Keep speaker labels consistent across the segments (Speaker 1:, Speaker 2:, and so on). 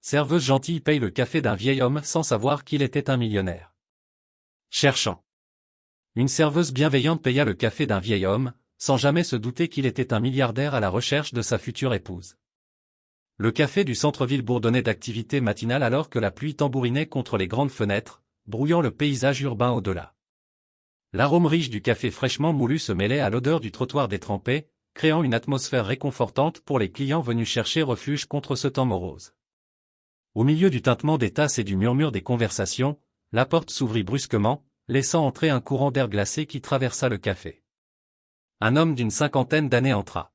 Speaker 1: serveuse gentille paye le café d'un vieil homme sans savoir qu'il était un millionnaire. Cherchant. Une serveuse bienveillante paya le café d'un vieil homme, sans jamais se douter qu'il était un milliardaire à la recherche de sa future épouse. Le café du centre-ville bourdonnait d'activité matinale alors que la pluie tambourinait contre les grandes fenêtres, brouillant le paysage urbain au-delà. L'arôme riche du café fraîchement moulu se mêlait à l'odeur du trottoir détrempé, créant une atmosphère réconfortante pour les clients venus chercher refuge contre ce temps morose. Au milieu du tintement des tasses et du murmure des conversations, la porte s'ouvrit brusquement, laissant entrer un courant d'air glacé qui traversa le café. Un homme d'une cinquantaine d'années entra.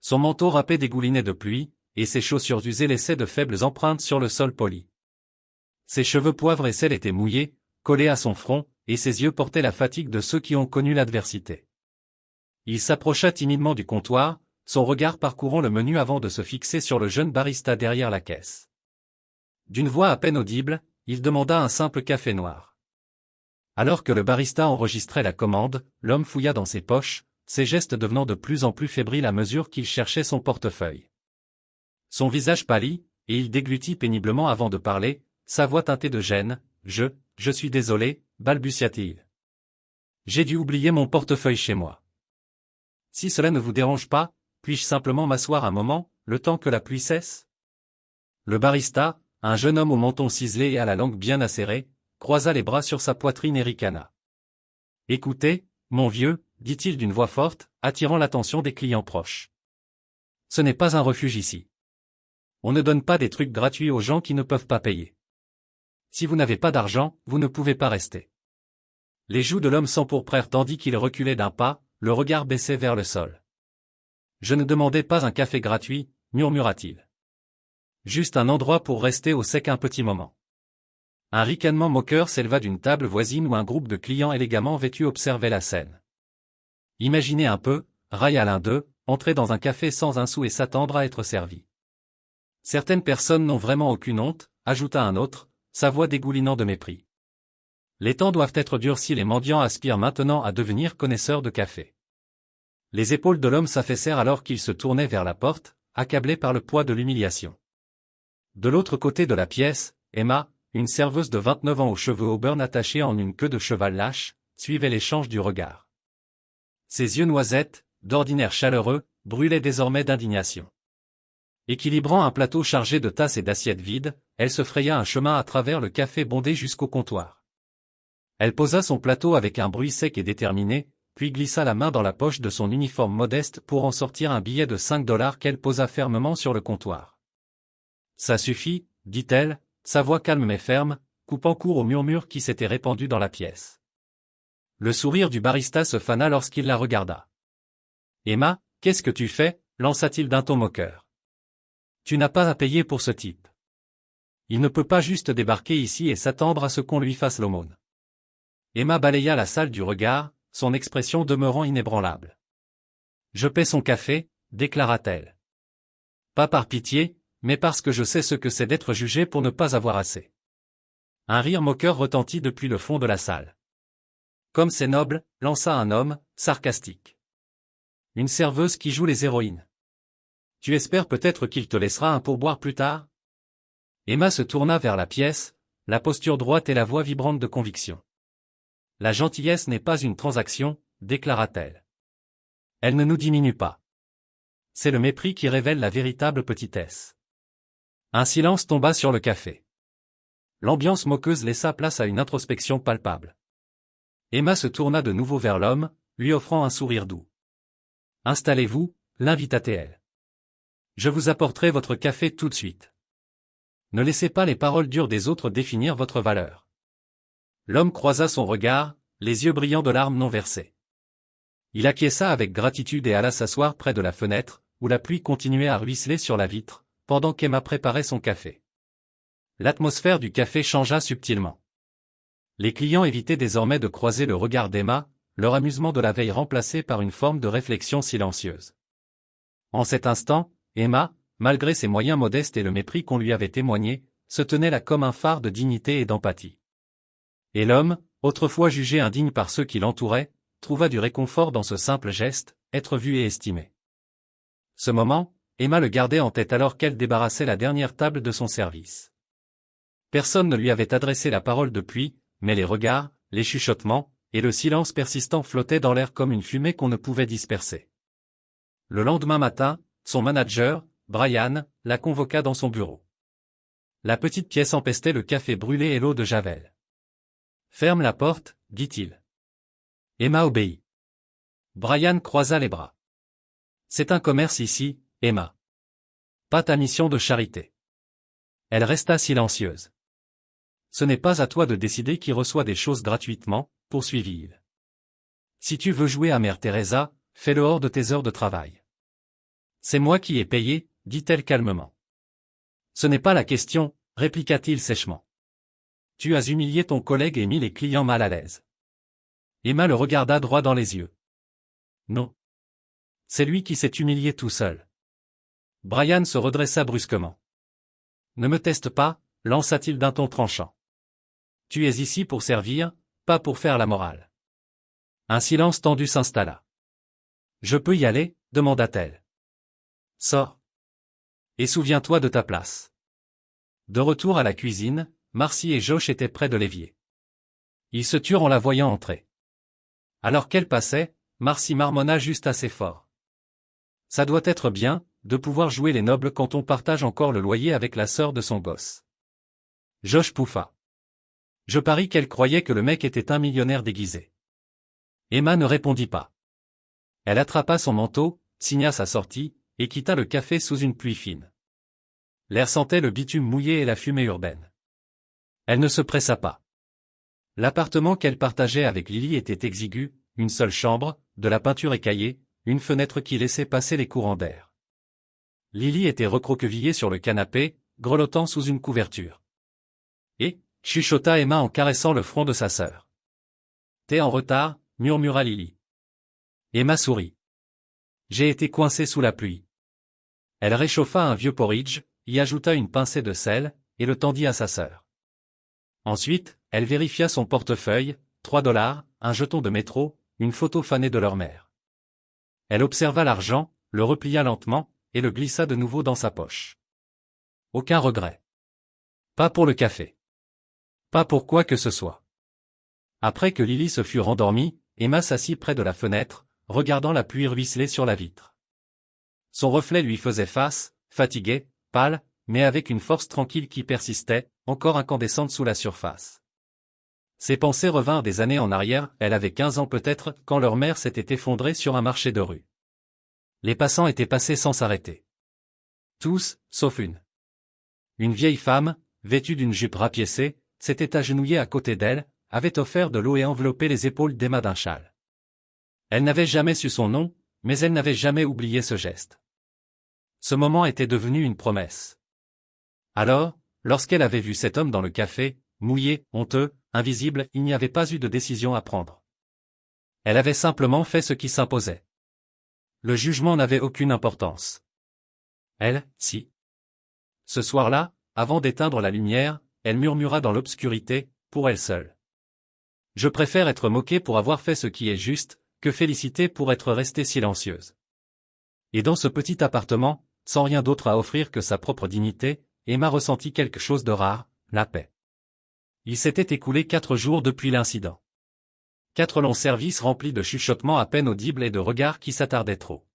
Speaker 1: Son manteau râpé dégoulinait de pluie, et ses chaussures usées laissaient de faibles empreintes sur le sol poli. Ses cheveux poivre et sel étaient mouillés, collés à son front, et ses yeux portaient la fatigue de ceux qui ont connu l'adversité. Il s'approcha timidement du comptoir, son regard parcourant le menu avant de se fixer sur le jeune barista derrière la caisse. D'une voix à peine audible, il demanda un simple café noir. Alors que le barista enregistrait la commande, l'homme fouilla dans ses poches, ses gestes devenant de plus en plus fébriles à mesure qu'il cherchait son portefeuille. Son visage pâlit, et il déglutit péniblement avant de parler, sa voix teintée de gêne. « Je suis désolé », balbutia-t-il. « J'ai dû oublier mon portefeuille chez moi. Si cela ne vous dérange pas, puis-je simplement m'asseoir un moment, le temps que la pluie cesse ?» Le barista, un jeune homme au menton ciselé et à la langue bien acérée, croisa les bras sur sa poitrine et ricana. « Écoutez, mon vieux, dit-il d'une voix forte, attirant l'attention des clients proches. Ce n'est pas un refuge ici. On ne donne pas des trucs gratuits aux gens qui ne peuvent pas payer. Si vous n'avez pas d'argent, vous ne pouvez pas rester. » Les joues de l'homme s'empourprèrent tandis qu'il reculait d'un pas, le regard baissé vers le sol. « Je ne demandais pas un café gratuit, murmura-t-il. Juste un endroit pour rester au sec un petit moment. » Un ricanement moqueur s'éleva d'une table voisine où un groupe de clients élégamment vêtus observait la scène. Imaginez un peu, railla l'un d'eux, entrer dans un café sans un sou et s'attendre à être servi. Certaines personnes n'ont vraiment aucune honte, ajouta un autre, sa voix dégoulinant de mépris. Les temps doivent être durs si les mendiants aspirent maintenant à devenir connaisseurs de café. Les épaules de l'homme s'affaissèrent alors qu'il se tournait vers la porte, accablé par le poids de l'humiliation. De l'autre côté de la pièce, Emma, une serveuse de 29 ans aux cheveux auburn attachés en une queue de cheval lâche, suivait l'échange du regard. Ses yeux noisettes, d'ordinaire chaleureux, brûlaient désormais d'indignation. Équilibrant un plateau chargé de tasses et d'assiettes vides, elle se fraya un chemin à travers le café bondé jusqu'au comptoir. Elle posa son plateau avec un bruit sec et déterminé, puis glissa la main dans la poche de son uniforme modeste pour en sortir un billet de $5 qu'elle posa fermement sur le comptoir. « Ça suffit, dit-elle, sa voix calme mais ferme, coupant court au murmure qui s'était répandu dans la pièce. Le sourire du barista se fana lorsqu'il la regarda. « Emma, qu'est-ce que tu fais ?» lança-t-il d'un ton moqueur. « Tu n'as pas à payer pour ce type. Il ne peut pas juste débarquer ici et s'attendre à ce qu'on lui fasse l'aumône. » Emma balaya la salle du regard, son expression demeurant inébranlable. « Je paie son café, déclara-t-elle. Pas par pitié, mais parce que je sais ce que c'est d'être jugé pour ne pas avoir assez. » Un rire moqueur retentit depuis le fond de la salle. « Comme c'est noble, » lança un homme, sarcastique. « Une serveuse qui joue les héroïnes. Tu espères peut-être qu'il te laissera un pourboire plus tard ?» Emma se tourna vers la pièce, la posture droite et la voix vibrante de conviction. « La gentillesse n'est pas une transaction, » déclara-t-elle. « Elle ne nous diminue pas. C'est le mépris qui révèle la véritable petitesse. » Un silence tomba sur le café. L'ambiance moqueuse laissa place à une introspection palpable. Emma se tourna de nouveau vers l'homme, lui offrant un sourire doux. « Installez-vous, » l'invita-t-elle. « Je vous apporterai votre café tout de suite. Ne laissez pas les paroles dures des autres définir votre valeur. » L'homme croisa son regard, les yeux brillants de larmes non versées. Il acquiesça avec gratitude et alla s'asseoir près de la fenêtre, où la pluie continuait à ruisseler sur la vitre, pendant qu'Emma préparait son café. L'atmosphère du café changea subtilement. Les clients évitaient désormais de croiser le regard d'Emma, leur amusement de la veille remplacé par une forme de réflexion silencieuse. En cet instant, Emma, malgré ses moyens modestes et le mépris qu'on lui avait témoigné, se tenait là comme un phare de dignité et d'empathie. Et l'homme, autrefois jugé indigne par ceux qui l'entouraient, trouva du réconfort dans ce simple geste, être vu et estimé. Ce moment, Emma le gardait en tête alors qu'elle débarrassait la dernière table de son service. Personne ne lui avait adressé la parole depuis, mais les regards, les chuchotements, et le silence persistant flottaient dans l'air comme une fumée qu'on ne pouvait disperser. Le lendemain matin, son manager, Brian, la convoqua dans son bureau. La petite pièce empestait le café brûlé et l'eau de javel. « Ferme la porte, dit-il. Emma obéit. Brian croisa les bras. « C'est un commerce ici, Emma. Pas ta mission de charité. » Elle resta silencieuse. « Ce n'est pas à toi de décider qui reçoit des choses gratuitement, poursuivit-il. Si tu veux jouer à Mère Teresa, fais-le hors de tes heures de travail. C'est moi qui ai payé, dit-elle calmement. Ce n'est pas la question, répliqua-t-il sèchement. Tu as humilié ton collègue et mis les clients mal à l'aise. Emma le regarda droit dans les yeux. Non. C'est lui qui s'est humilié tout seul. Brian se redressa brusquement. Ne me teste pas, lança-t-il d'un ton tranchant. Tu es ici pour servir, pas pour faire la morale. Un silence tendu s'installa. Je peux y aller, demanda-t-elle. Sors. Et souviens-toi de ta place. De retour à la cuisine, Marcy et Josh étaient près de l'évier. Ils se turent en la voyant entrer. Alors qu'elle passait, Marcy marmonna juste assez fort. Ça doit être bien, de pouvoir jouer les nobles quand on partage encore le loyer avec la sœur de son gosse. Josh pouffa. Je parie qu'elle croyait que le mec était un millionnaire déguisé. Emma ne répondit pas. Elle attrapa son manteau, signa sa sortie, et quitta le café sous une pluie fine. L'air sentait le bitume mouillé et la fumée urbaine. Elle ne se pressa pas. L'appartement qu'elle partageait avec Lily était exigu, une seule chambre, de la peinture écaillée, une fenêtre qui laissait passer les courants d'air. Lily était recroquevillée sur le canapé, grelottant sous une couverture. Et, chuchota Emma en caressant le front de sa sœur. T'es en retard, murmura Lily. Emma sourit. J'ai été coincée sous la pluie. Elle réchauffa un vieux porridge, y ajouta une pincée de sel, et le tendit à sa sœur. Ensuite, elle vérifia son portefeuille, 3 $, un jeton de métro, une photo fanée de leur mère. Elle observa l'argent, le replia lentement, et le glissa de nouveau dans sa poche. Aucun regret. Pas pour le café. Pas pour quoi que ce soit. Après que Lily se fut rendormie, Emma s'assit près de la fenêtre, regardant la pluie ruisseler sur la vitre. Son reflet lui faisait face, fatigué, pâle, mais avec une force tranquille qui persistait, encore incandescente sous la surface. Ses pensées revinrent des années en arrière, elle avait 15 ans peut-être, quand leur mère s'était effondrée sur un marché de rue. Les passants étaient passés sans s'arrêter. Tous, sauf une. Une vieille femme, vêtue d'une jupe rapiécée, s'était agenouillée à côté d'elle, avait offert de l'eau et enveloppé les épaules d'Emma d'un châle. Elle n'avait jamais su son nom, mais elle n'avait jamais oublié ce geste. Ce moment était devenu une promesse. Alors, lorsqu'elle avait vu cet homme dans le café, mouillé, honteux, invisible, il n'y avait pas eu de décision à prendre. Elle avait simplement fait ce qui s'imposait. Le jugement n'avait aucune importance. Elle, si. Ce soir-là, avant d'éteindre la lumière, elle murmura dans l'obscurité, pour elle seule. Je préfère être moquée pour avoir fait ce qui est juste, que félicitée pour être restée silencieuse. Et dans ce petit appartement, sans rien d'autre à offrir que sa propre dignité, Emma ressentit quelque chose de rare, la paix. Il s'était écoulé 4 jours depuis l'incident. 4 longs services remplis de chuchotements à peine audibles et de regards qui s'attardaient trop.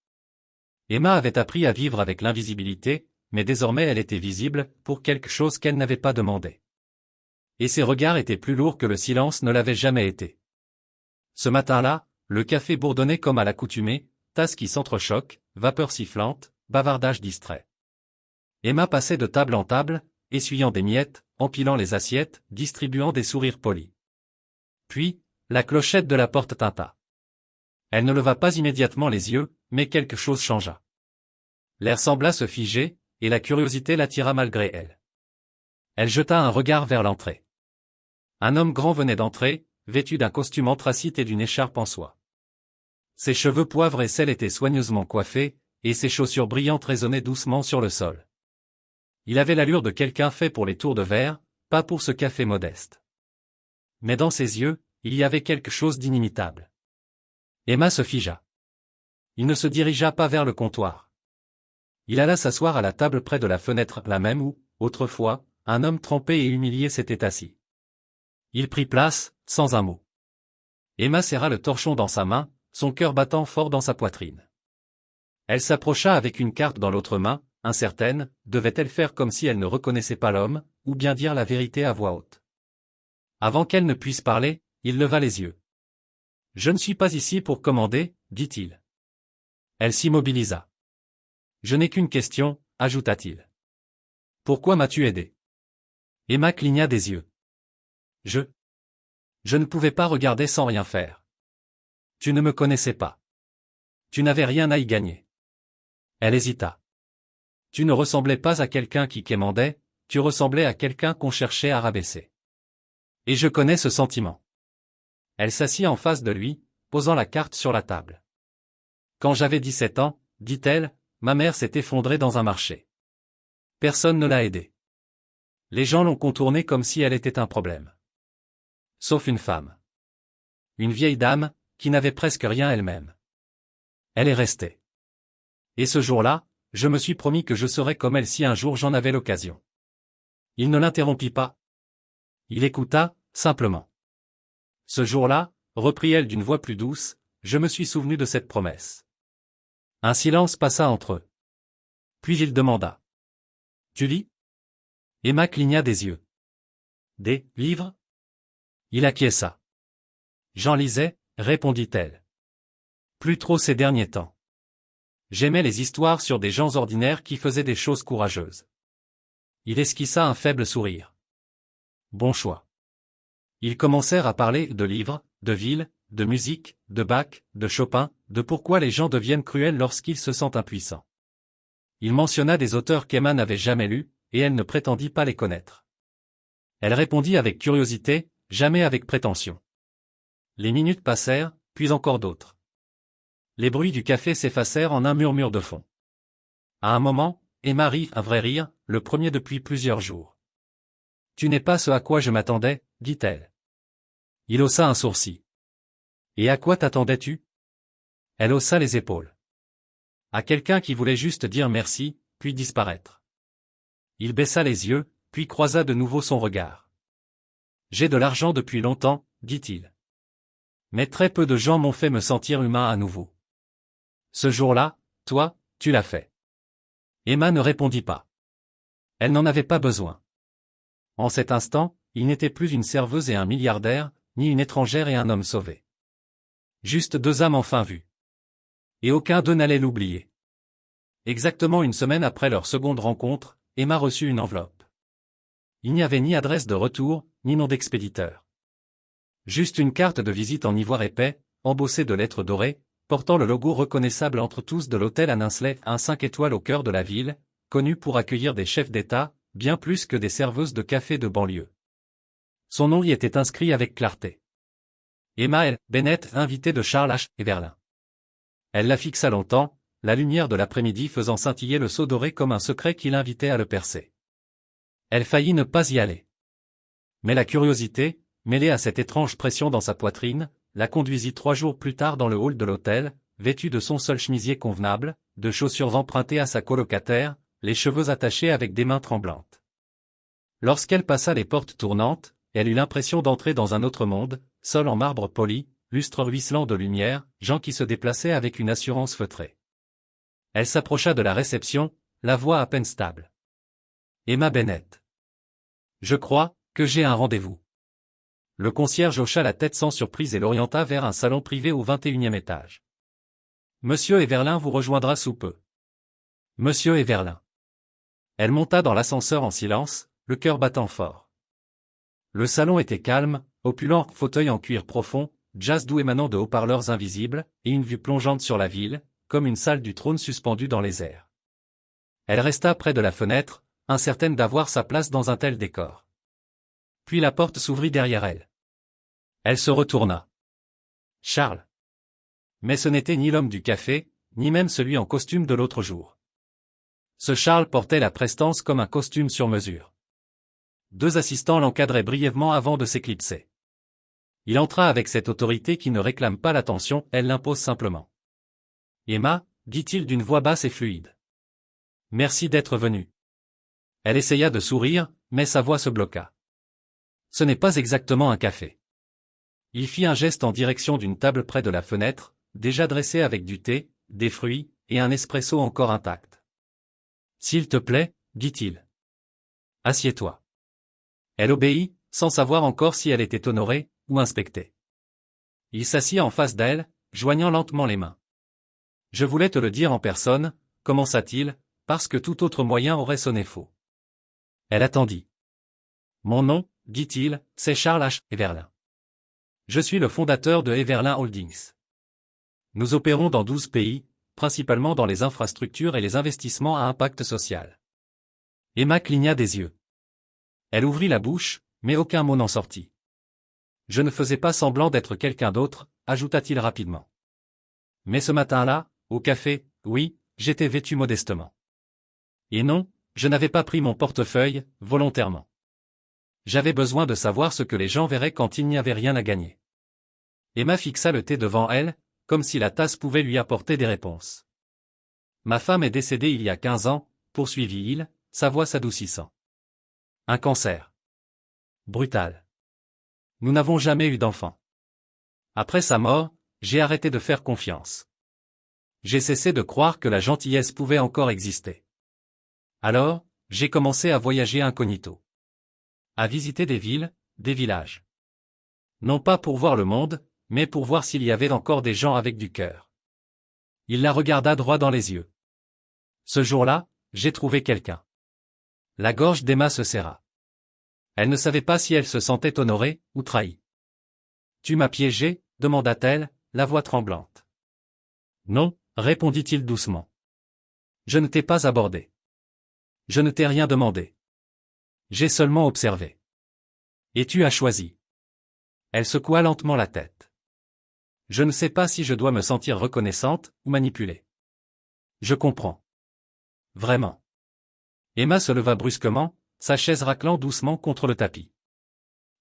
Speaker 1: Emma avait appris à vivre avec l'invisibilité, mais désormais elle était visible, pour quelque chose qu'elle n'avait pas demandé. Et ses regards étaient plus lourds que le silence ne l'avait jamais été. Ce matin-là, le café bourdonnait comme à l'accoutumée, tasses qui s'entrechoquent, vapeur sifflante, bavardage distrait. Emma passait de table en table, essuyant des miettes, empilant les assiettes, distribuant des sourires polis. Puis, la clochette de la porte tinta. Elle ne leva pas immédiatement les yeux, mais quelque chose changea. L'air sembla se figer, et la curiosité l'attira malgré elle. Elle jeta un regard vers l'entrée. Un homme grand venait d'entrer, vêtu d'un costume anthracite et d'une écharpe en soie. Ses cheveux poivre et sel étaient soigneusement coiffés, et ses chaussures brillantes résonnaient doucement sur le sol. Il avait l'allure de quelqu'un fait pour les tours de verre, pas pour ce café modeste. Mais dans ses yeux, il y avait quelque chose d'inimitable. Emma se figea. Il ne se dirigea pas vers le comptoir. Il alla s'asseoir à la table près de la fenêtre, la même où, autrefois, un homme trempé et humilié s'était assis. Il prit place, sans un mot. Emma serra le torchon dans sa main, son cœur battant fort dans sa poitrine. Elle s'approcha avec une carte dans l'autre main, incertaine, devait-elle faire comme si elle ne reconnaissait pas l'homme, ou bien dire la vérité à voix haute. Avant qu'elle ne puisse parler, il leva les yeux. « Je ne suis pas ici pour commander, dit-il. Elle s'immobilisa. « Je n'ai qu'une question, ajouta-t-il. Pourquoi m'as-tu aidé ?» Emma cligna des yeux. Je ne pouvais pas regarder sans rien faire. Tu ne me connaissais pas. Tu n'avais rien à y gagner. Elle hésita. Tu ne ressemblais pas à quelqu'un qui quémandait, tu ressemblais à quelqu'un qu'on cherchait à rabaisser. Et je connais ce sentiment. Elle s'assit en face de lui, posant la carte sur la table. Quand j'avais 17 ans, dit-elle, ma mère s'est effondrée dans un marché. Personne ne l'a aidée. Les gens l'ont contournée comme si elle était un problème. Sauf une femme. Une vieille dame, qui n'avait presque rien elle-même. Elle est restée. Et ce jour-là, je me suis promis que je serais comme elle si un jour j'en avais l'occasion. Il ne l'interrompit pas. Il écouta, simplement. Ce jour-là, reprit-elle d'une voix plus douce, je me suis souvenu de cette promesse. Un silence passa entre eux. Puis il demanda. Tu lis ? Emma cligna des yeux. Des livres ? Il acquiesça. J'en lisais, répondit-elle. Plus trop ces derniers temps. J'aimais les histoires sur des gens ordinaires qui faisaient des choses courageuses. Il esquissa un faible sourire. Bon choix. Ils commencèrent à parler de livres, de villes, de musique, de Bach, de Chopin, de pourquoi les gens deviennent cruels lorsqu'ils se sentent impuissants. Il mentionna des auteurs qu'Emma n'avait jamais lus, et elle ne prétendit pas les connaître. Elle répondit avec curiosité, jamais avec prétention. Les minutes passèrent, puis encore d'autres. Les bruits du café s'effacèrent en un murmure de fond. À un moment, Emma rit un vrai rire, le premier depuis plusieurs jours. « Tu n'es pas ce à quoi je m'attendais, dit-elle. Il haussa un sourcil. « Et à quoi t'attendais-tu » Elle haussa les épaules. « À quelqu'un qui voulait juste dire merci, puis disparaître. » Il baissa les yeux, puis croisa de nouveau son regard. « J'ai de l'argent depuis longtemps, dit-il. Mais très peu de gens m'ont fait me sentir humain à nouveau. Ce jour-là, toi, tu l'as fait. » Emma ne répondit pas. Elle n'en avait pas besoin. En cet instant, il n'était plus une serveuse et un milliardaire, ni une étrangère et un homme sauvé. Juste deux âmes enfin vues. Et aucun d'eux n'allait l'oublier. Exactement une semaine après leur seconde rencontre, Emma reçut une enveloppe. Il n'y avait ni adresse de retour, ni nom d'expéditeur. Juste une carte de visite en ivoire épais, embossée de lettres dorées, portant le logo reconnaissable entre tous de l'hôtel à Ninsley, un 5 étoiles au cœur de la ville, connu pour accueillir des chefs d'État, bien plus que des serveuses de café de banlieue. Son nom y était inscrit avec clarté. Emma L. Bennett, invitée de Charles H. Everlin. Elle la fixa longtemps, la lumière de l'après-midi faisant scintiller le seau doré comme un secret qui l'invitait à le percer. Elle faillit ne pas y aller. Mais la curiosité, mêlée à cette étrange pression dans sa poitrine, la conduisit 3 jours plus tard dans le hall de l'hôtel, vêtue de son seul chemisier convenable, de chaussures empruntées à sa colocataire, les cheveux attachés avec des mains tremblantes. Lorsqu'elle passa les portes tournantes, elle eut l'impression d'entrer dans un autre monde, sol en marbre poli, lustre ruisselant de lumière, gens qui se déplaçaient avec une assurance feutrée. Elle s'approcha de la réception, la voix à peine stable. Emma Bennett. Je crois que j'ai un rendez-vous. Le concierge hocha la tête sans surprise et l'orienta vers un salon privé au 21e étage. Monsieur Everlin vous rejoindra sous peu. Monsieur Everlin. Elle monta dans l'ascenseur en silence, le cœur battant fort. Le salon était calme, opulent, fauteuil en cuir profond, jazz doux émanant de haut-parleurs invisibles, et une vue plongeante sur la ville, comme une salle du trône suspendue dans les airs. Elle resta près de la fenêtre, incertaine d'avoir sa place dans un tel décor. Puis la porte s'ouvrit derrière elle. Elle se retourna. Charles. Mais ce n'était ni l'homme du café, ni même celui en costume de l'autre jour. Ce Charles portait la prestance comme un costume sur mesure. 2 assistants l'encadraient brièvement avant de s'éclipser. Il entra avec cette autorité qui ne réclame pas l'attention, elle l'impose simplement. Emma, dit-il d'une voix basse et fluide. Merci d'être venu. Elle essaya de sourire, mais sa voix se bloqua. Ce n'est pas exactement un café. Il fit un geste en direction d'une table près de la fenêtre, déjà dressée avec du thé, des fruits, et un espresso encore intact. S'il te plaît, dit-il. Assieds-toi. Elle obéit, sans savoir encore si elle était honorée, ou inspectée. Il s'assit en face d'elle, joignant lentement les mains. Je voulais te le dire en personne, commença-t-il, parce que tout autre moyen aurait sonné faux. Elle attendit. Mon nom, dit-il, c'est Charles H. Everlin. Je suis le fondateur de Everlin Holdings. Nous opérons dans 12 pays, principalement dans les infrastructures et les investissements à impact social. Emma cligna des yeux. Elle ouvrit la bouche, mais aucun mot n'en sortit. Je ne faisais pas semblant d'être quelqu'un d'autre, ajouta-t-il rapidement. Mais ce matin-là, au café, oui, j'étais vêtu modestement. Et non, je n'avais pas pris mon portefeuille, volontairement. J'avais besoin de savoir ce que les gens verraient quand il n'y avait rien à gagner. Emma fixa le thé devant elle, comme si la tasse pouvait lui apporter des réponses. Ma femme est décédée il y a 15 ans, poursuivit-il, sa voix s'adoucissant. Un cancer. Brutal. Nous n'avons jamais eu d'enfant. Après sa mort, j'ai arrêté de faire confiance. J'ai cessé de croire que la gentillesse pouvait encore exister. Alors, j'ai commencé à voyager incognito. À visiter des villes, des villages. Non pas pour voir le monde, mais pour voir s'il y avait encore des gens avec du cœur. Il la regarda droit dans les yeux. Ce jour-là, j'ai trouvé quelqu'un. La gorge d'Emma se serra. Elle ne savait pas si elle se sentait honorée ou trahie. Tu m'as piégé, demanda-t-elle, la voix tremblante. Non, répondit-il doucement. Je ne t'ai pas abordé. Je ne t'ai rien demandé. J'ai seulement observé. Et tu as choisi. Elle secoua lentement la tête. Je ne sais pas si je dois me sentir reconnaissante ou manipulée. Je comprends. Vraiment. Emma se leva brusquement, sa chaise raclant doucement contre le tapis.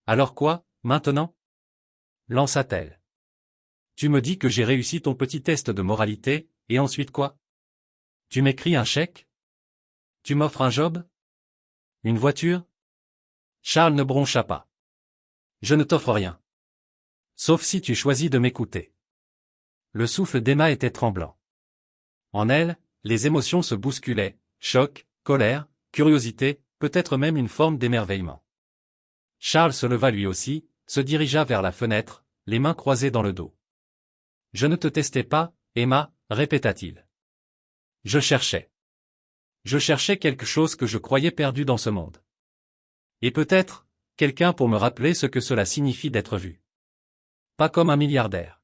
Speaker 1: Alors quoi, maintenant? Lança-t-elle. Tu me dis que j'ai réussi ton petit test de moralité, et ensuite quoi? Tu m'écris un chèque? Tu m'offres un job? Une voiture? Charles ne broncha pas. Je ne t'offre rien. Sauf si tu choisis de m'écouter. Le souffle d'Emma était tremblant. En elle, les émotions se bousculaient, choc, colère, curiosité, peut-être même une forme d'émerveillement. Charles se leva lui aussi, se dirigea vers la fenêtre, les mains croisées dans le dos. Je ne te testais pas, Emma, répéta-t-il. Je cherchais. Je cherchais quelque chose que je croyais perdu dans ce monde. Et peut-être, quelqu'un pour me rappeler ce que cela signifie d'être vu. Pas comme un milliardaire.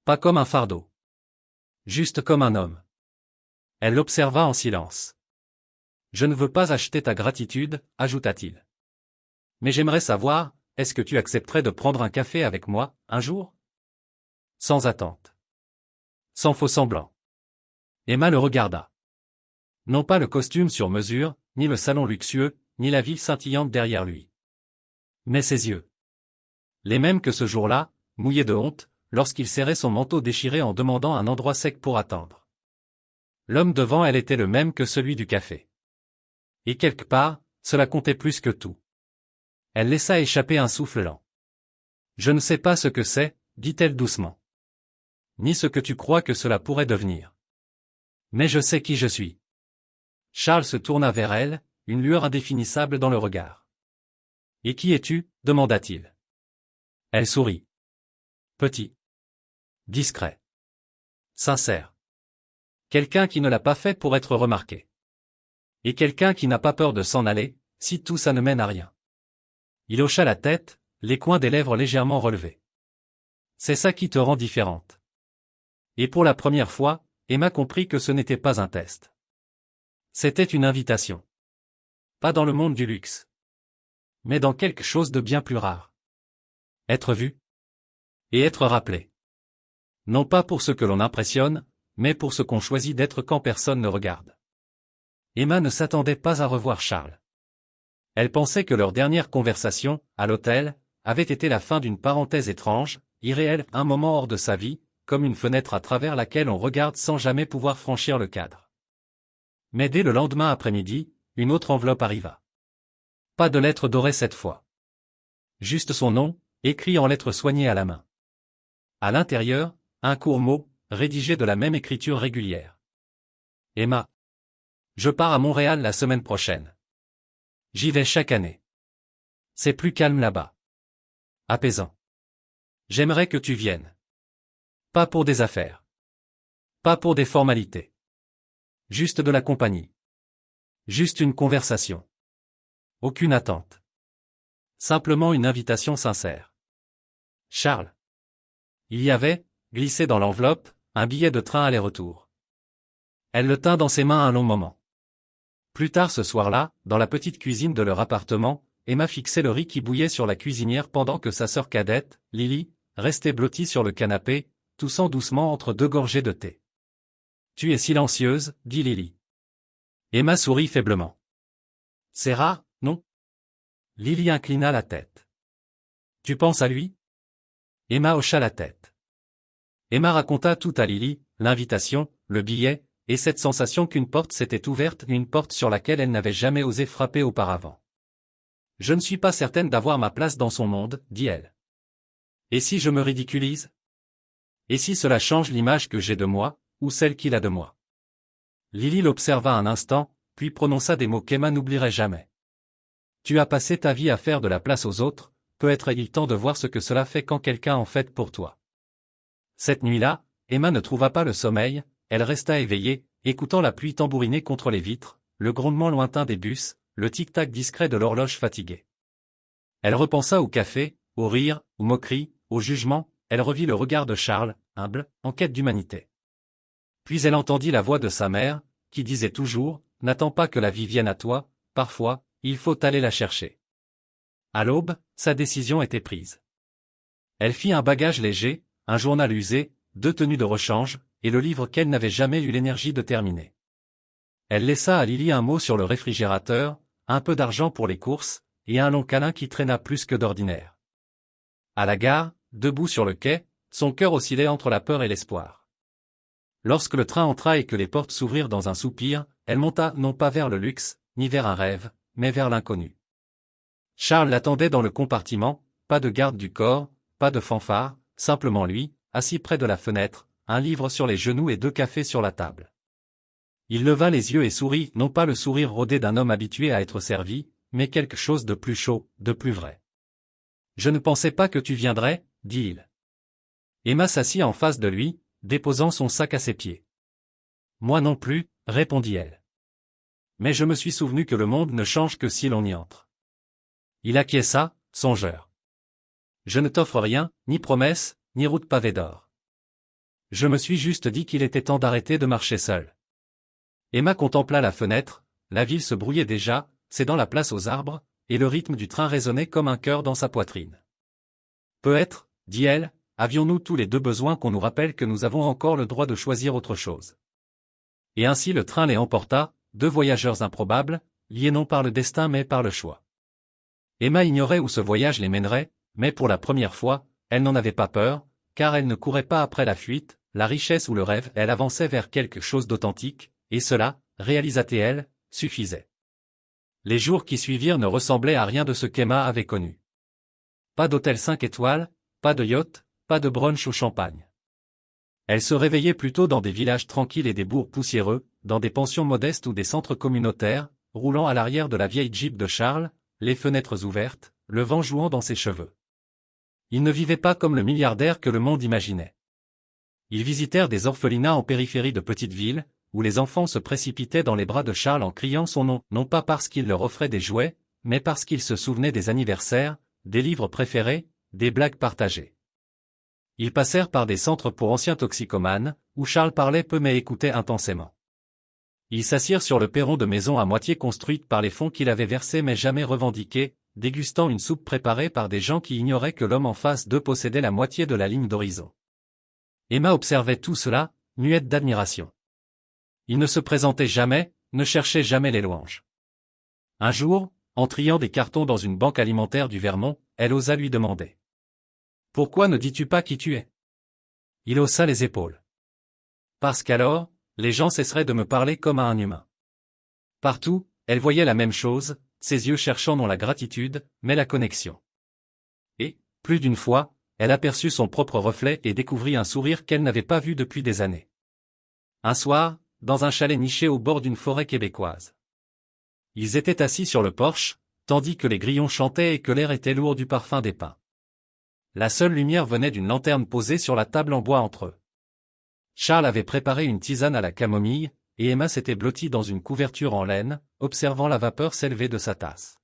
Speaker 1: Pas comme un fardeau. Juste comme un homme. Elle l'observa en silence. Je ne veux pas acheter ta gratitude, ajouta-t-il. Mais j'aimerais savoir, est-ce que tu accepterais de prendre un café avec moi, un jour? Sans attente. Sans faux semblant. Emma le regarda. Non pas le costume sur mesure, ni le salon luxueux, ni la ville scintillante derrière lui. Mais ses yeux. Les mêmes que ce jour-là, mouillés de honte, lorsqu'il serrait son manteau déchiré en demandant un endroit sec pour attendre. L'homme devant elle était le même que celui du café. Et quelque part, cela comptait plus que tout. Elle laissa échapper un souffle lent. Je ne sais pas ce que c'est, dit-elle doucement. Ni ce que tu crois que cela pourrait devenir. Mais je sais qui je suis. Charles se tourna vers elle, une lueur indéfinissable dans le regard. Et qui es-tu? Demanda-t-il. Elle sourit. Petit. Discret. Sincère. Quelqu'un qui ne l'a pas fait pour être remarqué. Et quelqu'un qui n'a pas peur de s'en aller, si tout ça ne mène à rien. Il hocha la tête, les coins des lèvres légèrement relevés. C'est ça qui te rend différente. Et pour la première fois, Emma comprit que ce n'était pas un test. C'était une invitation. Pas dans le monde du luxe. Mais dans quelque chose de bien plus rare. Être vu. Et être rappelé. Non pas pour ce que l'on impressionne, mais pour ce qu'on choisit d'être quand personne ne regarde. Emma ne s'attendait pas à revoir Charles. Elle pensait que leur dernière conversation, à l'hôtel, avait été la fin d'une parenthèse étrange, irréelle, un moment hors de sa vie, comme une fenêtre à travers laquelle on regarde sans jamais pouvoir franchir le cadre. Mais dès le lendemain après-midi, une autre enveloppe arriva. Pas de lettre dorée cette fois. Juste son nom, écrit en lettres soignées à la main. À l'intérieur, un court mot, rédigé de la même écriture régulière. Emma. Je pars à Montréal la semaine prochaine. J'y vais chaque année. C'est plus calme là-bas. Apaisant. J'aimerais que tu viennes. Pas pour des affaires. Pas pour des formalités. Juste de la compagnie. Juste une conversation. Aucune attente. Simplement une invitation sincère. Charles. Il y avait, glissé dans l'enveloppe, un billet de train aller-retour. Elle le tint dans ses mains un long moment. Plus tard ce soir-là, dans la petite cuisine de leur appartement, Emma fixait le riz qui bouillait sur la cuisinière pendant que sa sœur cadette, Lily, restait blottie sur le canapé, toussant doucement entre deux gorgées de thé. « Tu es silencieuse, dit Lily. Emma sourit faiblement. « C'est rare, non ?» Lily inclina la tête. « Tu penses à lui ?» Emma hocha la tête. Emma raconta tout à Lily, l'invitation, le billet, et cette sensation qu'une porte s'était ouverte, une porte sur laquelle elle n'avait jamais osé frapper auparavant. « Je ne suis pas certaine d'avoir ma place dans son monde, dit-elle. Et si je me ridiculise ? Et si cela change l'image que j'ai de moi, ou celle qu'il a de moi ?» Lily l'observa un instant, puis prononça des mots qu'Emma n'oublierait jamais. « Tu as passé ta vie à faire de la place aux autres, peut-être est-il temps de voir ce que cela fait quand quelqu'un en fait pour toi. » Cette nuit-là, Emma ne trouva pas le sommeil, elle resta éveillée, écoutant la pluie tambouriner contre les vitres, le grondement lointain des bus, le tic-tac discret de l'horloge fatiguée. Elle repensa au café, au rire, aux moqueries, au jugement, elle revit le regard de Charles, humble, en quête d'humanité. Puis elle entendit la voix de sa mère, qui disait toujours, « N'attends pas que la vie vienne à toi, parfois, il faut aller la chercher. » À l'aube, sa décision était prise. Elle fit un bagage léger, un journal usé, 2 tenues de rechange, et le livre qu'elle n'avait jamais eu l'énergie de terminer. Elle laissa à Lily un mot sur le réfrigérateur, un peu d'argent pour les courses, et un long câlin qui traîna plus que d'ordinaire. À la gare, debout sur le quai, son cœur oscillait entre la peur et l'espoir. Lorsque le train entra et que les portes s'ouvrirent dans un soupir, elle monta non pas vers le luxe, ni vers un rêve, mais vers l'inconnu. Charles l'attendait dans le compartiment, pas de garde du corps, pas de fanfare, simplement lui, assis près de la fenêtre, un livre sur les genoux et 2 cafés sur la table. Il leva les yeux et sourit, non pas le sourire rodé d'un homme habitué à être servi, mais quelque chose de plus chaud, de plus vrai. « Je ne pensais pas que tu viendrais, » dit-il. Emma s'assit en face de lui, déposant son sac à ses pieds. « Moi non plus, » répondit-elle. « Mais je me suis souvenu que le monde ne change que si l'on y entre. » Il acquiesça, songeur. « Je ne t'offre rien, ni promesse, ni route pavée d'or. Je me suis juste dit qu'il était temps d'arrêter de marcher seul. » Emma contempla la fenêtre, la ville se brouillait déjà, cédant la place aux arbres, et le rythme du train résonnait comme un cœur dans sa poitrine. « Peut-être, dit-elle, avions-nous tous les 2 besoin qu'on nous rappelle que nous avons encore le droit de choisir autre chose. » Et ainsi le train les emporta, 2 voyageurs improbables, liés non par le destin mais par le choix. Emma ignorait où ce voyage les mènerait, mais pour la première fois, elle n'en avait pas peur, car elle ne courait pas après la fuite, la richesse ou le rêve, elle avançait vers quelque chose d'authentique, et cela, réalisa-t-elle, suffisait. Les jours qui suivirent ne ressemblaient à rien de ce qu'Emma avait connu. Pas d'hôtel 5 étoiles, pas de yacht, pas de brunch au champagne. Elle se réveillait plutôt dans des villages tranquilles et des bourgs poussiéreux, dans des pensions modestes ou des centres communautaires, roulant à l'arrière de la vieille Jeep de Charles, les fenêtres ouvertes, le vent jouant dans ses cheveux. Ils ne vivaient pas comme le milliardaire que le monde imaginait. Ils visitèrent des orphelinats en périphérie de petites villes, où les enfants se précipitaient dans les bras de Charles en criant son nom, non pas parce qu'il leur offrait des jouets, mais parce qu'ils se souvenaient des anniversaires, des livres préférés, des blagues partagées. Ils passèrent par des centres pour anciens toxicomanes, où Charles parlait peu mais écoutait intensément. Ils s'assirent sur le perron de maisons à moitié construites par les fonds qu'il avait versés mais jamais revendiqués, dégustant une soupe préparée par des gens qui ignoraient que l'homme en face d'eux possédait la moitié de la ligne d'horizon. Emma observait tout cela, muette d'admiration. Il ne se présentait jamais, ne cherchait jamais les louanges. Un jour, en triant des cartons dans une banque alimentaire du Vermont, elle osa lui demander. « Pourquoi ne dis-tu pas qui tu es ?» Il haussa les épaules. « Parce qu'alors, les gens cesseraient de me parler comme à un humain. Partout, elle voyait la même chose, ses yeux cherchant non la gratitude, mais la connexion. Et, plus d'une fois, elle aperçut son propre reflet et découvrit un sourire qu'elle n'avait pas vu depuis des années. Un soir, dans un chalet niché au bord d'une forêt québécoise. Ils étaient assis sur le porche, tandis que les grillons chantaient et que l'air était lourd du parfum des pins. La seule lumière venait d'une lanterne posée sur la table en bois entre eux. Charles avait préparé une tisane à la camomille, et Emma s'était blottie dans une couverture en laine, observant la vapeur s'élever de sa tasse.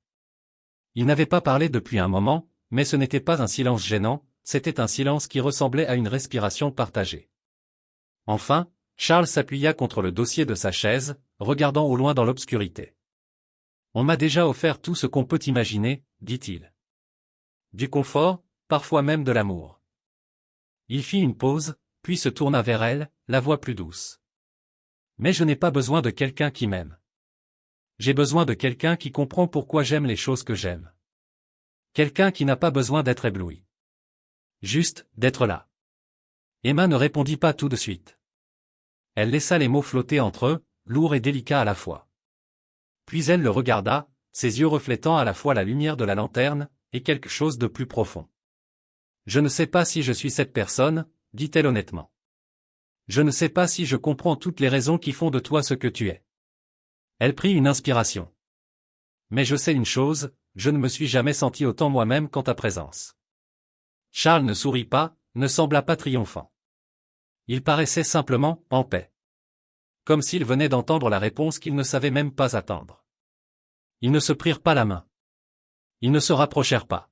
Speaker 1: Ils n'avaient pas parlé depuis un moment, mais ce n'était pas un silence gênant, c'était un silence qui ressemblait à une respiration partagée. Enfin, Charles s'appuya contre le dossier de sa chaise, regardant au loin dans l'obscurité. « On m'a déjà offert tout ce qu'on peut imaginer, dit-il. Du confort, parfois même de l'amour. » Il fit une pause, puis se tourna vers elle, la voix plus douce. « Mais je n'ai pas besoin de quelqu'un qui m'aime. J'ai besoin de quelqu'un qui comprend pourquoi j'aime les choses que j'aime. Quelqu'un qui n'a pas besoin d'être ébloui. Juste, d'être là. » Emma ne répondit pas tout de suite. Elle laissa les mots flotter entre eux, lourds et délicats à la fois. Puis elle le regarda, ses yeux reflétant à la fois la lumière de la lanterne, et quelque chose de plus profond. « Je ne sais pas si je suis cette personne, dit-elle honnêtement. Je ne sais pas si je comprends toutes les raisons qui font de toi ce que tu es. » Elle prit une inspiration. « Mais je sais une chose, je ne me suis jamais senti autant moi-même qu'en ta présence. » Charles ne sourit pas, ne sembla pas triomphant. Il paraissait simplement en paix. Comme s'il venait d'entendre la réponse qu'il ne savait même pas attendre. Ils ne se prirent pas la main. Ils ne se rapprochèrent pas.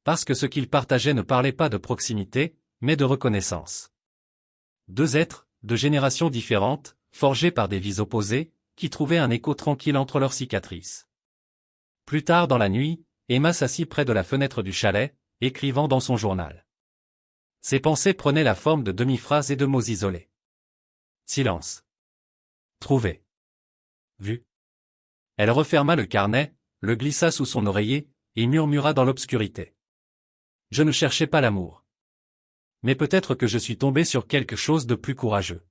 Speaker 1: Parce que ce qu'ils partageaient ne parlait pas de proximité, mais de reconnaissance. Deux êtres, de générations différentes, forgés par des vies opposées, qui trouvaient un écho tranquille entre leurs cicatrices. Plus tard dans la nuit, Emma s'assit près de la fenêtre du chalet, écrivant dans son journal. Ses pensées prenaient la forme de demi-phrases et de mots isolés. Silence. Trouvé. Vu. Elle referma le carnet, le glissa sous son oreiller, et murmura dans l'obscurité. Je ne cherchais pas l'amour. Mais peut-être que je suis tombé sur quelque chose de plus courageux.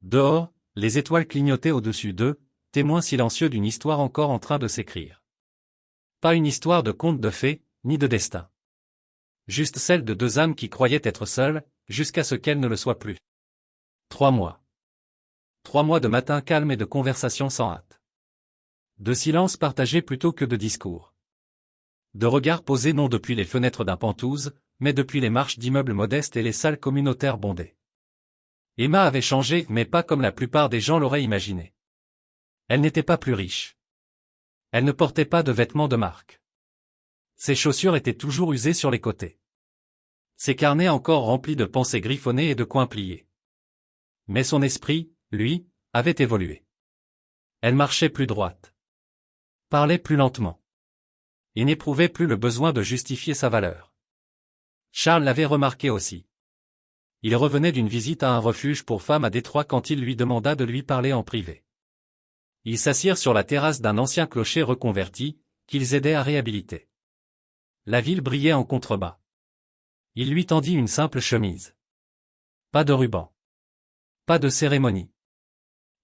Speaker 1: Dehors, les étoiles clignotaient au-dessus d'eux, témoins silencieux d'une histoire encore en train de s'écrire. Pas une histoire de conte de fées, ni de destin. Juste celle de deux âmes qui croyaient être seules, jusqu'à ce qu'elles ne le soient plus. 3 mois. 3 mois de matins calmes et de conversations sans hâte. De silence partagé plutôt que de discours. De regards posés non depuis les fenêtres d'un Penthouse, mais depuis les marches d'immeubles modestes et les salles communautaires bondées. Emma avait changé, mais pas comme la plupart des gens l'auraient imaginé. Elle n'était pas plus riche. Elle ne portait pas de vêtements de marque. Ses chaussures étaient toujours usées sur les côtés. Ses carnets encore remplis de pensées griffonnées et de coins pliés. Mais son esprit, lui, avait évolué. Elle marchait plus droite. Parlait plus lentement. Et n'éprouvait plus le besoin de justifier sa valeur. Charles l'avait remarqué aussi. Il revenait d'une visite à un refuge pour femmes à Détroit quand il lui demanda de lui parler en privé. Ils s'assirent sur la terrasse d'un ancien clocher reconverti, qu'ils aidaient à réhabiliter. La ville brillait en contrebas. Il lui tendit une simple chemise. Pas de ruban. Pas de cérémonie.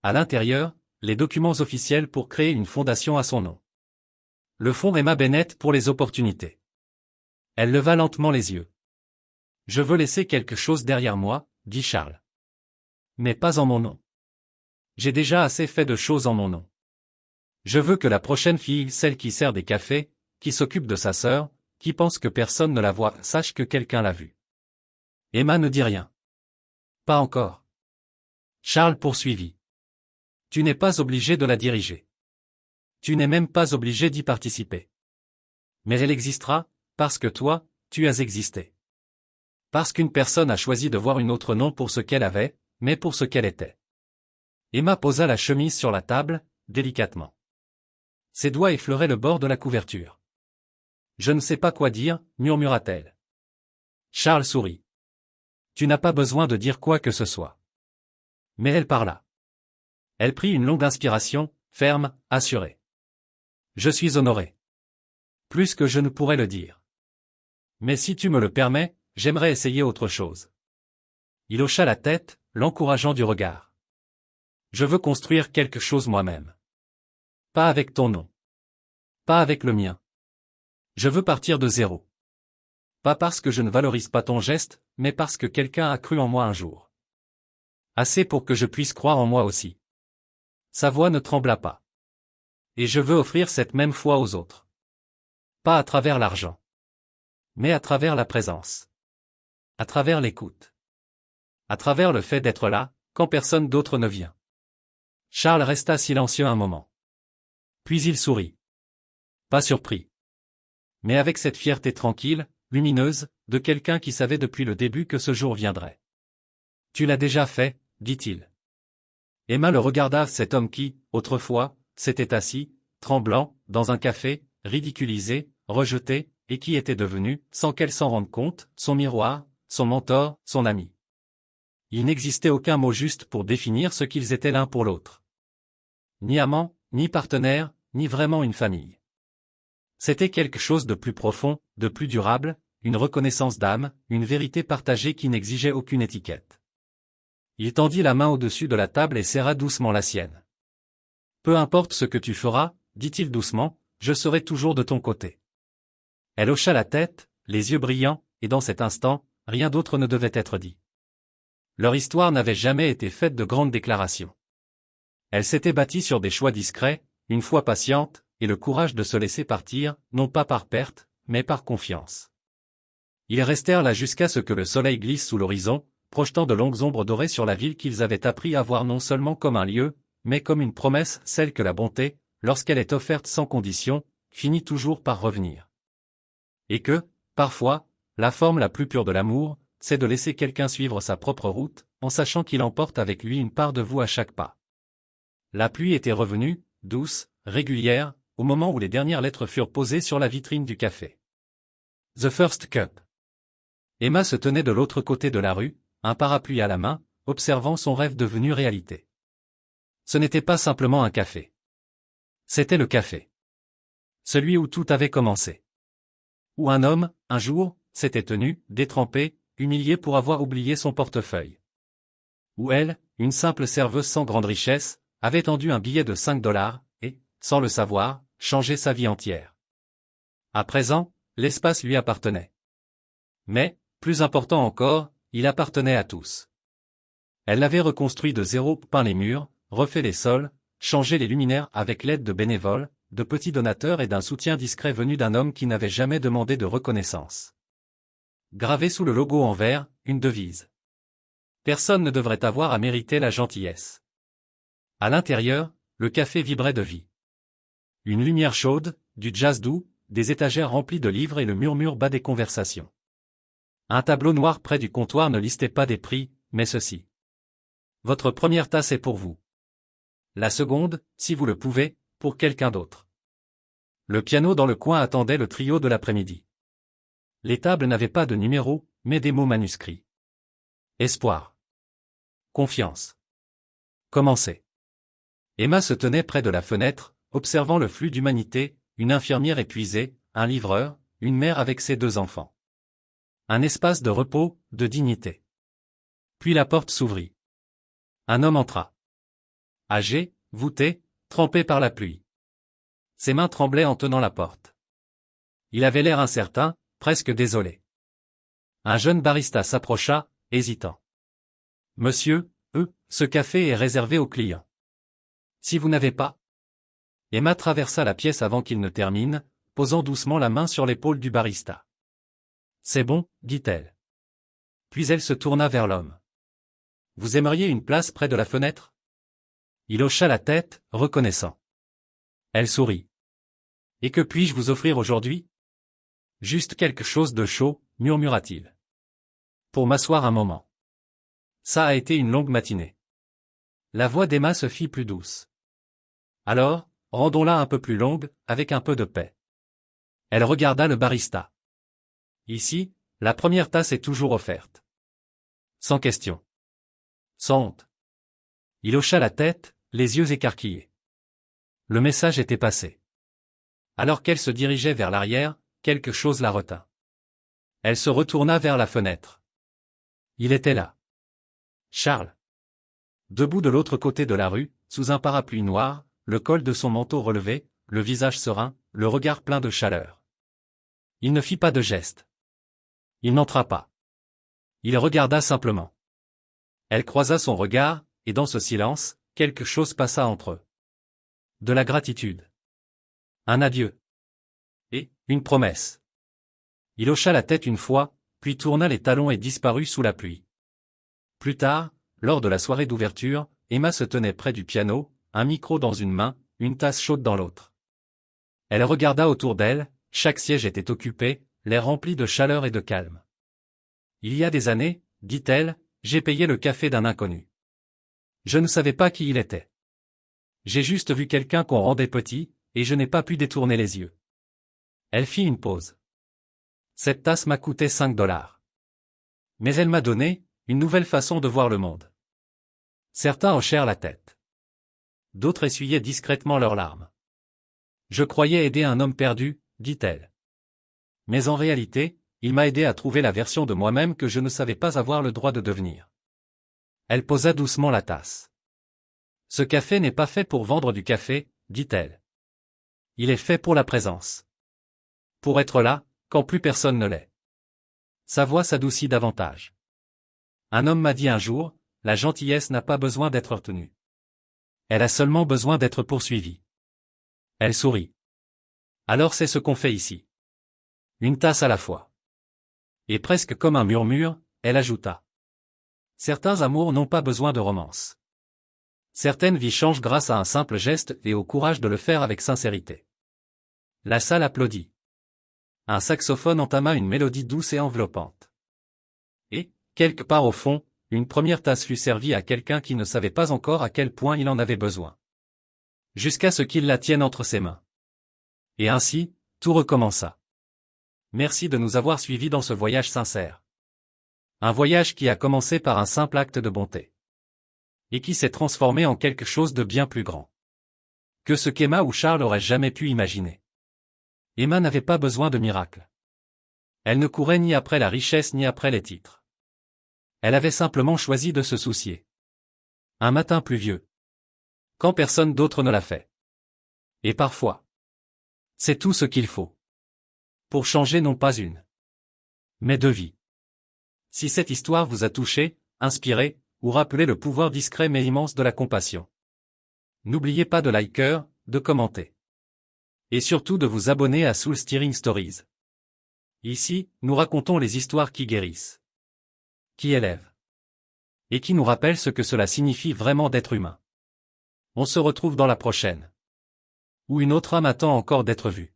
Speaker 1: À l'intérieur, les documents officiels pour créer une fondation à son nom. Le fonds Emma Bennett pour les opportunités. Elle leva lentement les yeux. « Je veux laisser quelque chose derrière moi, dit Charles. Mais pas en mon nom. J'ai déjà assez fait de choses en mon nom. Je veux que la prochaine fille, celle qui sert des cafés, qui s'occupe de sa sœur, qui pense que personne ne la voit, sache que quelqu'un l'a vue. » Emma ne dit rien. Pas encore. Charles poursuivit. Tu n'es pas obligé de la diriger. Tu n'es même pas obligé d'y participer. Mais elle existera, parce que toi, tu as existé. Parce qu'une personne a choisi de voir une autre non pour ce qu'elle avait, mais pour ce qu'elle était. Emma posa la chemise sur la table, délicatement. Ses doigts effleuraient le bord de la couverture. Je ne sais pas quoi dire, murmura-t-elle. Charles sourit. Tu n'as pas besoin de dire quoi que ce soit. Mais elle parla. Elle prit une longue inspiration, ferme, assurée. Je suis honoré. Plus que je ne pourrais le dire. Mais si tu me le permets, j'aimerais essayer autre chose. Il hocha la tête, l'encourageant du regard. Je veux construire quelque chose moi-même. Pas avec ton nom. Pas avec le mien. Je veux partir de zéro. Pas parce que je ne valorise pas ton geste, mais parce que quelqu'un a cru en moi un jour. Assez pour que je puisse croire en moi aussi. Sa voix ne trembla pas. Et je veux offrir cette même foi aux autres. Pas à travers l'argent. Mais à travers la présence. À travers l'écoute. À travers le fait d'être là, quand personne d'autre ne vient. Charles resta silencieux un moment. Puis il sourit. Pas surpris. Mais avec cette fierté tranquille, lumineuse, de quelqu'un qui savait depuis le début que ce jour viendrait. Tu l'as déjà fait, dit-il. Emma le regarda, cet homme qui, autrefois, s'était assis, tremblant, dans un café, ridiculisé, rejeté, et qui était devenu, sans qu'elle s'en rende compte, son miroir, son mentor, son ami. Il n'existait aucun mot juste pour définir ce qu'ils étaient l'un pour l'autre. Ni amant, ni partenaire, ni vraiment une famille. C'était quelque chose de plus profond, de plus durable, une reconnaissance d'âme, une vérité partagée qui n'exigeait aucune étiquette. Il tendit la main au-dessus de la table et serra doucement la sienne. Peu importe ce que tu feras, dit-il doucement, je serai toujours de ton côté. Elle hocha la tête, les yeux brillants, et dans cet instant, rien d'autre ne devait être dit. Leur histoire n'avait jamais été faite de grandes déclarations. Elle s'était bâtie sur des choix discrets, une foi patiente, et le courage de se laisser partir, non pas par perte, mais par confiance. Ils restèrent là jusqu'à ce que le soleil glisse sous l'horizon, projetant de longues ombres dorées sur la ville qu'ils avaient appris à voir non seulement comme un lieu, mais comme une promesse, celle que la bonté, lorsqu'elle est offerte sans condition, finit toujours par revenir. Et que, parfois, la forme la plus pure de l'amour, c'est de laisser quelqu'un suivre sa propre route, en sachant qu'il emporte avec lui une part de vous à chaque pas. La pluie était revenue, douce, régulière, au moment où les dernières lettres furent posées sur la vitrine du café. The First Cup. Emma se tenait de l'autre côté de la rue, un parapluie à la main, observant son rêve devenu réalité. Ce n'était pas simplement un café. C'était le café. Celui où tout avait commencé. Où un homme, un jour, s'était tenu, détrempé, humilié pour avoir oublié son portefeuille. Où elle, une simple serveuse sans grande richesse, avait tendu un billet de 5 $, et, sans le savoir, changé sa vie entière. À présent, l'espace lui appartenait. Mais, plus important encore, il appartenait à tous. Elle l'avait reconstruit de zéro, peint les murs, refait les sols, changé les luminaires avec l'aide de bénévoles, de petits donateurs et d'un soutien discret venu d'un homme qui n'avait jamais demandé de reconnaissance. Gravé sous le logo en vert, une devise. Personne ne devrait avoir à mériter la gentillesse. À l'intérieur, le café vibrait de vie. Une lumière chaude, du jazz doux, des étagères remplies de livres et le murmure bas des conversations. Un tableau noir près du comptoir ne listait pas des prix, mais ceci. Votre première tasse est pour vous. La seconde, si vous le pouvez, pour quelqu'un d'autre. Le piano dans le coin attendait le trio de l'après-midi. Les tables n'avaient pas de numéros, mais des mots manuscrits. Espoir. Confiance. Commencez. Emma se tenait près de la fenêtre, observant le flux d'humanité, une infirmière épuisée, un livreur, une mère avec ses 2 enfants. Un espace de repos, de dignité. Puis la porte s'ouvrit. Un homme entra. Âgé, voûté, trempé par la pluie. Ses mains tremblaient en tenant la porte. Il avait l'air incertain, presque désolé. Un jeune barista s'approcha, hésitant. Monsieur, ce café est réservé aux clients. Si vous n'avez pas... Emma traversa la pièce avant qu'il ne termine, posant doucement la main sur l'épaule du barista. C'est bon, dit-elle. Puis elle se tourna vers l'homme. Vous aimeriez une place près de la fenêtre? Il hocha la tête, reconnaissant. Elle sourit. Et que puis-je vous offrir aujourd'hui? Juste quelque chose de chaud, murmura-t-il. Pour m'asseoir un moment. Ça a été une longue matinée. La voix d'Emma se fit plus douce. Alors, rendons-la un peu plus longue, avec un peu de paix. Elle regarda le barista. Ici, la première tasse est toujours offerte. Sans question. Sans honte. Il hocha la tête, les yeux écarquillés. Le message était passé. Alors qu'elle se dirigeait vers l'arrière, quelque chose la retint. Elle se retourna vers la fenêtre. Il était là. Charles. Debout de l'autre côté de la rue, sous un parapluie noir, le col de son manteau relevé, le visage serein, le regard plein de chaleur. Il ne fit pas de geste. Il n'entra pas. Il regarda simplement. Elle croisa son regard, et dans ce silence, quelque chose passa entre eux. De la gratitude. Un adieu. Et une promesse. Il hocha la tête une fois, puis tourna les talons et disparut sous la pluie. Plus tard, lors de la soirée d'ouverture, Emma se tenait près du piano, un micro dans une main, une tasse chaude dans l'autre. Elle regarda autour d'elle, chaque siège était occupé, l'air rempli de chaleur et de calme. Il y a des années, dit-elle, j'ai payé le café d'un inconnu. Je ne savais pas qui il était. J'ai juste vu quelqu'un qu'on rendait petit, et je n'ai pas pu détourner les yeux. Elle fit une pause. Cette tasse m'a coûté 5 $. Mais elle m'a donné une nouvelle façon de voir le monde. Certains hochèrent la tête. D'autres essuyaient discrètement leurs larmes. Je croyais aider un homme perdu, dit-elle. Mais en réalité, il m'a aidé à trouver la version de moi-même que je ne savais pas avoir le droit de devenir. Elle posa doucement la tasse. Ce café n'est pas fait pour vendre du café, dit-elle. Il est fait pour la présence. Pour être là, quand plus personne ne l'est. Sa voix s'adoucit davantage. Un homme m'a dit un jour, la gentillesse n'a pas besoin d'être retenue. Elle a seulement besoin d'être poursuivie. Elle sourit. Alors c'est ce qu'on fait ici. Une tasse à la fois. Et presque comme un murmure, elle ajouta. Certains amours n'ont pas besoin de romance. Certaines vies changent grâce à un simple geste et au courage de le faire avec sincérité. La salle applaudit. Un saxophone entama une mélodie douce et enveloppante. Et, quelque part au fond, une première tasse fut servie à quelqu'un qui ne savait pas encore à quel point il en avait besoin. Jusqu'à ce qu'il la tienne entre ses mains. Et ainsi, tout recommença. Merci de nous avoir suivis dans ce voyage sincère. Un voyage qui a commencé par un simple acte de bonté. Et qui s'est transformé en quelque chose de bien plus grand. Que ce qu'Emma ou Charles auraient jamais pu imaginer. Emma n'avait pas besoin de miracle. Elle ne courait ni après la richesse ni après les titres. Elle avait simplement choisi de se soucier. Un matin pluvieux. Quand personne d'autre ne l'a fait. Et parfois. C'est tout ce qu'il faut. Pour changer non pas une, mais deux vies. Si cette histoire vous a touché, inspiré, ou rappelé le pouvoir discret mais immense de la compassion. N'oubliez pas de liker, de commenter. Et surtout de vous abonner à Soul Stirring Stories. Ici, nous racontons les histoires qui guérissent. Qui élèvent. Et qui nous rappellent ce que cela signifie vraiment d'être humain. On se retrouve dans la prochaine. Où une autre âme attend encore d'être vue.